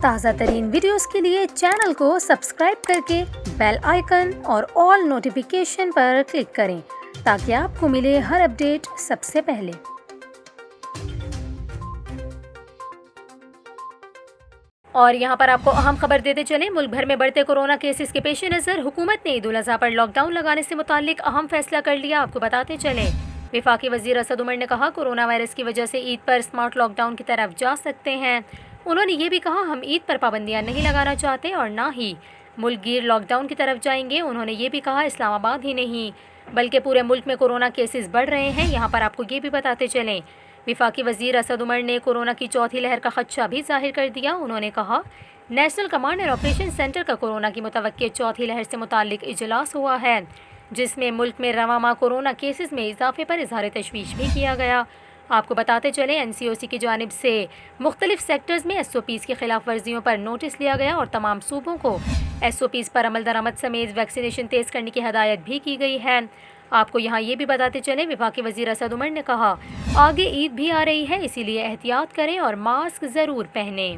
تازہ ترین ویڈیوز کے لیے چینل کو سبسکرائب کر کے بیل آئیکن اور آل نوٹیفیکیشن پر کلک کریں تاکہ آپ کو ملے ہر اپڈیٹ سب سے پہلے۔ اور یہاں پر آپ کو اہم خبر دیتے چلیں، ملک بھر میں بڑھتے کورونا کیسز کے پیش نظر حکومت نے عید الاضحیٰ پر لاک ڈاؤن لگانے سے متعلق اہم فیصلہ کر لیا۔ آپ کو بتاتے چلیں، وفاقی وزیر اسد عمر نے کہا کورونا وائرس کی وجہ سے عید پر اسمارٹ لاک ڈاؤن کی طرف جا سکتے ہیں۔ انہوں نے یہ بھی کہا ہم عید پر پابندیاں نہیں لگانا چاہتے اور نہ ہی ملک گیر لاک ڈاؤن کی طرف جائیں گے۔ انہوں نے یہ بھی کہا اسلام آباد ہی نہیں بلکہ پورے ملک میں کورونا کیسز بڑھ رہے ہیں۔ یہاں پر آپ کو یہ بھی بتاتے چلیں، وفاقی وزیر اسد عمر نے کورونا کی چوتھی لہر کا خدشہ بھی ظاہر کر دیا۔ انہوں نے کہا national command and operation centre کا کورونا کی متوقع چوتھی لہر سے متعلق اجلاس ہوا ہے، جس میں ملک میں رواں ماہ کورونا کیسز میں اضافے پر اظہار تشویش بھی کیا گیا۔ آپ کو بتاتے چلیں NCOC کی جانب سے مختلف سیکٹرز میں SOPs کی خلاف ورزیوں پر نوٹس لیا گیا اور تمام صوبوں کو SOPs پر عمل درآمد سمیت ویکسینیشن تیز کرنے کی ہدایت بھی کی گئی ہے۔ آپ کو یہاں یہ بھی بتاتے چلیں، وفاقی وزیر اسد عمر نے کہا آگے عید بھی آ رہی ہے، اسی لیے احتیاط کریں اور ماسک ضرور پہنیں۔